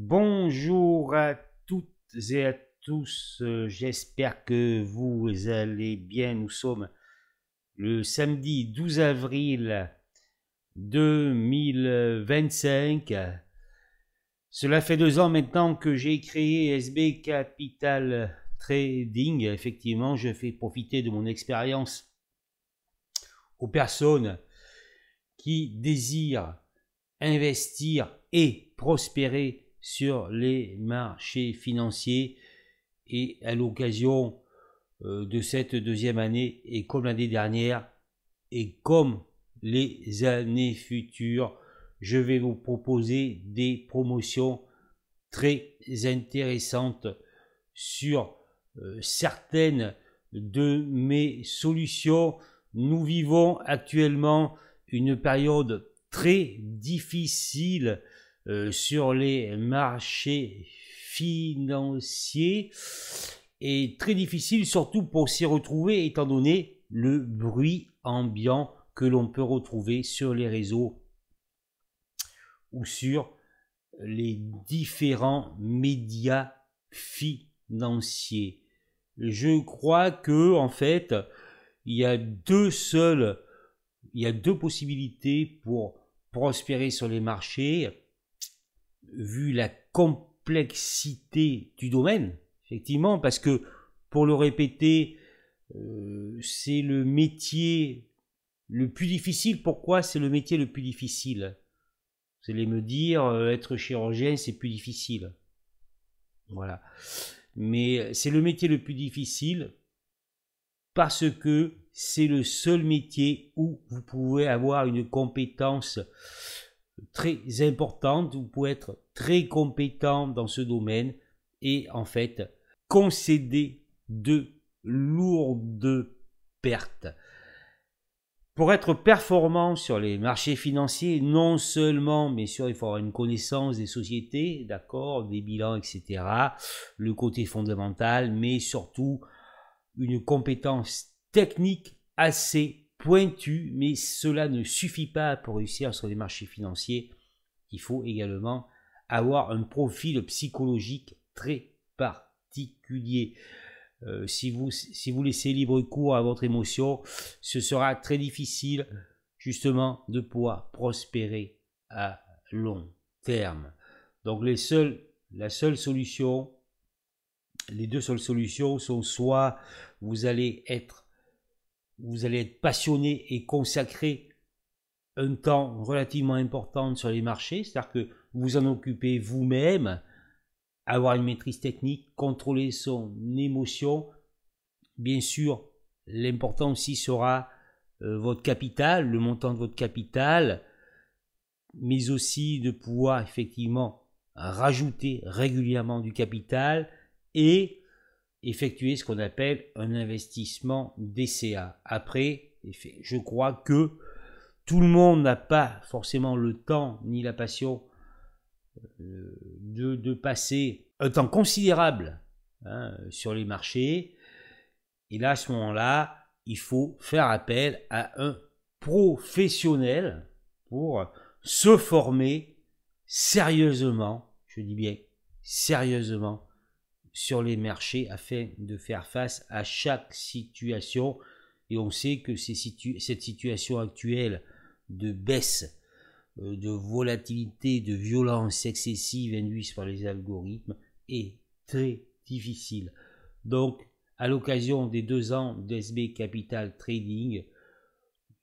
Bonjour à toutes et à tous, j'espère que vous allez bien. Nous sommes le samedi 12 avril 2025. Cela fait 2 ans maintenant que j'ai créé SB Capital Trading. Effectivement, je fais profiter de mon expérience aux personnes qui désirent investir et prospérer sur les marchés financiers. Et à l'occasion de cette deuxième année, et comme l'année dernière, et comme les années futures, je vais vous proposer des promotions très intéressantes sur certaines de mes solutions. Nous vivons actuellement une période très difficile sur les marchés financiers et très difficile surtout pour s'y retrouver étant donné le bruit ambiant que l'on peut retrouver sur les réseaux ou sur les différents médias financiers. Je crois que en fait, il y a deux possibilités pour prospérer sur les marchés, vu la complexité du domaine, effectivement, parce que, pour le répéter, c'est le métier le plus difficile. Pourquoi c'est le métier le plus difficile? Vous allez me dire, être chirurgien, c'est plus difficile. Voilà. Mais c'est le métier le plus difficile parce que c'est le seul métier où vous pouvez avoir une compétence très importante, vous pouvez être très compétent dans ce domaine et en fait concéder de lourdes pertes. Pour être performant sur les marchés financiers, non seulement, mais sûr, il faut avoir une connaissance des sociétés, d'accord, des bilans, etc., le côté fondamental, mais surtout une compétence technique assez pointue, mais cela ne suffit pas pour réussir sur les marchés financiers. Il faut également avoir un profil psychologique très particulier. Si vous laissez libre cours à votre émotion, ce sera très difficile justement de pouvoir prospérer à long terme. Donc les deux seules solutions sont soit vous allez être passionné et consacrer un temps relativement important sur les marchés, c'est-à-dire que vous en occupez vous-même, avoir une maîtrise technique, contrôler son émotion. Bien sûr, l'important aussi sera votre capital, le montant de votre capital, mais aussi de pouvoir effectivement rajouter régulièrement du capital et effectuer ce qu'on appelle un investissement DCA. Après, je crois que tout le monde n'a pas forcément le temps ni la passion de passer un temps considérable sur les marchés. Et là, à ce moment-là, il faut faire appel à un professionnel pour se former sérieusement, je dis bien sérieusement, sur les marchés afin de faire face à chaque situation. Et on sait que cette situation actuelle de baisse, de volatilité, de violence excessive induite par les algorithmes est très difficile. Donc, à l'occasion des 2 ans d'SB Capital Trading,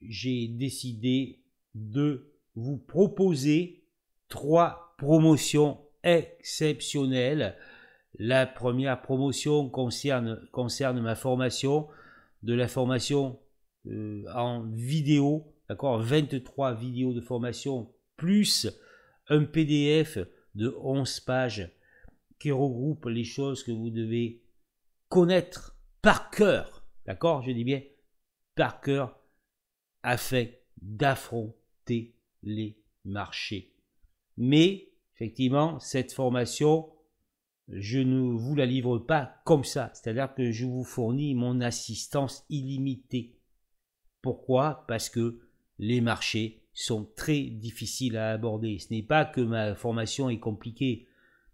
j'ai décidé de vous proposer 3 promotions exceptionnelles. La première promotion concerne ma formation, de la formation en vidéo, d'accord, 23 vidéos de formation, plus un PDF de 11 pages qui regroupe les choses que vous devez connaître par cœur, d'accord, je dis bien par cœur, afin d'affronter les marchés. Mais, effectivement, cette formation, je ne vous la livre pas comme ça, c'est-à-dire que je vous fournis mon assistance illimitée. Pourquoi? Parce que les marchés sont très difficiles à aborder. Ce n'est pas que ma formation est compliquée,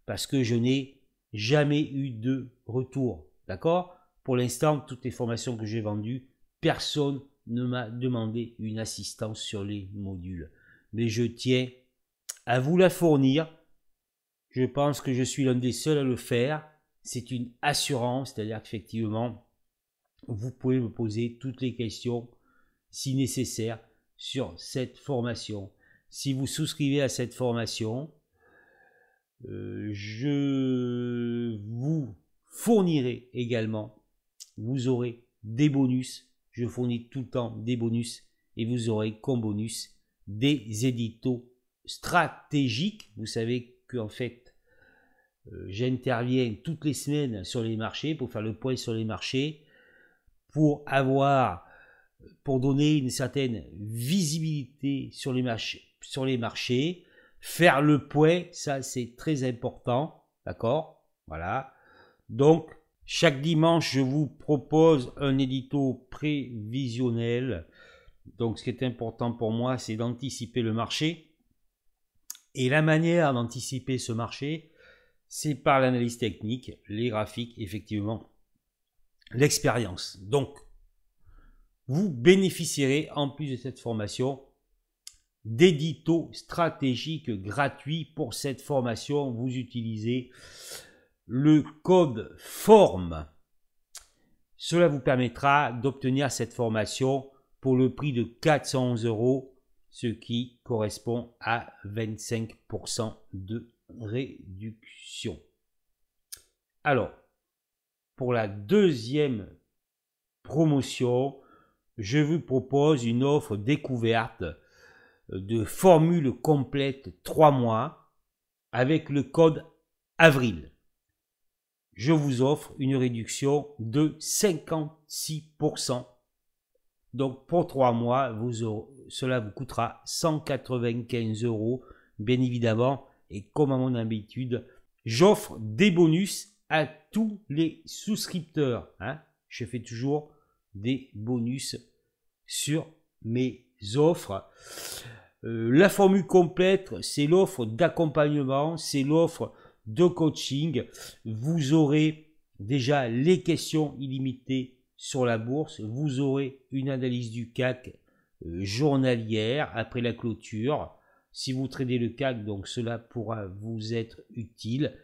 parce que je n'ai jamais eu de retour. D'accord? Pour l'instant, toutes les formations que j'ai vendues, personne ne m'a demandé une assistance sur les modules. Mais je tiens à vous la fournir. Je pense que je suis l'un des seuls à le faire. C'est une assurance, c'est-à-dire qu'effectivement, vous pouvez me poser toutes les questions, si nécessaire, sur cette formation. Si vous souscrivez à cette formation, je vous fournirai également, vous aurez des bonus, je fournis tout le temps des bonus, et vous aurez comme bonus des éditos stratégiques. Vous savez qu'en fait, j'interviens toutes les semaines sur les marchés pour faire le point sur les marchés, pour donner une certaine visibilité sur les marchés, faire le point, ça c'est très important, d'accord? Voilà. Donc, chaque dimanche, je vous propose un édito prévisionnel. Donc, ce qui est important pour moi, c'est d'anticiper le marché. Et la manière d'anticiper ce marché, c'est par l'analyse technique, les graphiques, effectivement, l'expérience. Donc, vous bénéficierez, en plus de cette formation, d'éditos stratégiques gratuits. Pour cette formation, vous utilisez le code FORME. Cela vous permettra d'obtenir cette formation pour le prix de 411 €, ce qui correspond à 25% de réduction. Alors, pour la deuxième promotion, je vous propose une offre découverte de formule complète 3 mois avec le code AVRIL. Je vous offre une réduction de 56%. Donc pour 3 mois, cela vous coûtera 195 €, bien évidemment. Et comme à mon habitude, j'offre des bonus à tous les souscripteurs. Je fais toujours des bonus sur mes offres. La formule complète, c'est l'offre d'accompagnement, c'est l'offre de coaching. Vous aurez déjà les questions illimitées sur la bourse. Vous aurez une analyse du CAC journalière après la clôture. Si vous tradez le CAC, donc cela pourra vous être utile.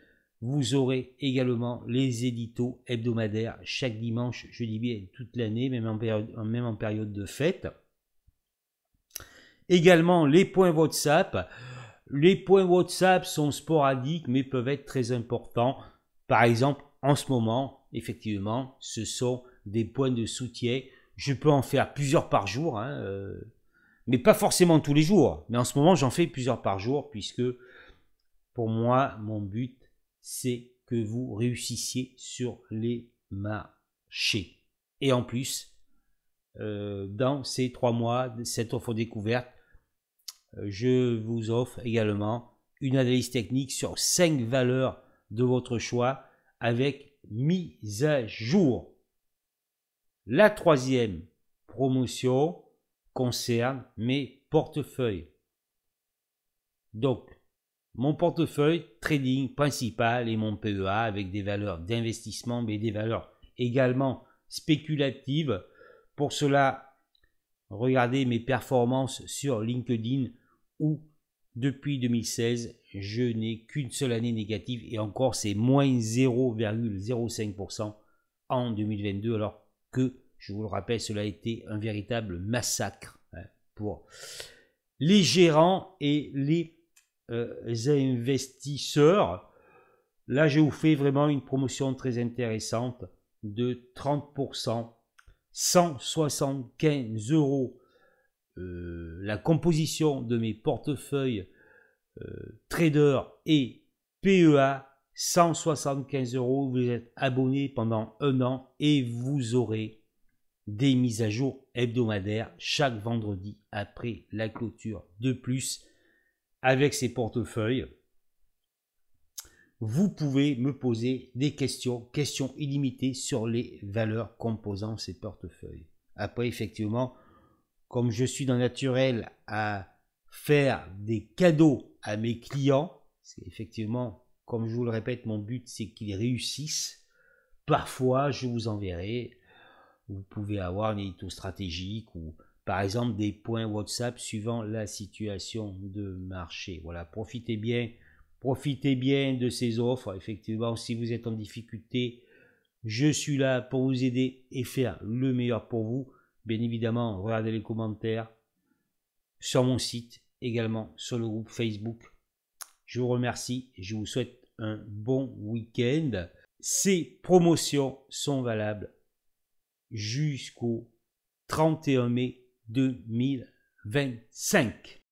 Vous aurez également les éditos hebdomadaires chaque dimanche, je dis bien toute l'année, même en période de fête. Également les points WhatsApp. Les points WhatsApp sont sporadiques mais peuvent être très importants. Par exemple, en ce moment, effectivement, ce sont des points de soutien. Je peux en faire plusieurs par jour, mais pas forcément tous les jours. Mais en ce moment, j'en fais plusieurs par jour puisque pour moi, mon but, c'est que vous réussissiez sur les marchés. Et en plus, dans ces 3 mois, cette offre découverte, je vous offre également une analyse technique sur 5 valeurs de votre choix avec mise à jour. La troisième promotion concerne mes portefeuilles. Donc, mon portefeuille trading principal et mon PEA avec des valeurs d'investissement mais des valeurs également spéculatives. Pour cela, regardez mes performances sur LinkedIn où depuis 2016, je n'ai qu'une seule année négative et encore c'est moins 0,05% en 2022 alors que, je vous le rappelle, cela a été un véritable massacre pour les gérants et les investisseurs. Là, je vous fais vraiment une promotion très intéressante de 30%, 175 €. La composition de mes portefeuilles trader et PEA, 175 €. Vous êtes abonné pendant 1 an et vous aurez des mises à jour hebdomadaires chaque vendredi après la clôture. De plus, avec ces portefeuilles, vous pouvez me poser des questions illimitées sur les valeurs composant ces portefeuilles. Après, effectivement, comme je suis dans naturel à faire des cadeaux à mes clients, c'est effectivement Comme je vous le répète, mon but c'est qu'ils réussissent. Parfois, je vous enverrai. Vous pouvez avoir une édito stratégique ou par exemple des points WhatsApp suivant la situation de marché. Voilà, profitez bien de ces offres. Effectivement, si vous êtes en difficulté, je suis là pour vous aider et faire le meilleur pour vous. Bien évidemment, regardez les commentaires sur mon site, également sur le groupe Facebook. Je vous remercie et je vous souhaite un bon week-end. Ces promotions sont valables jusqu'au 31 mai 2025.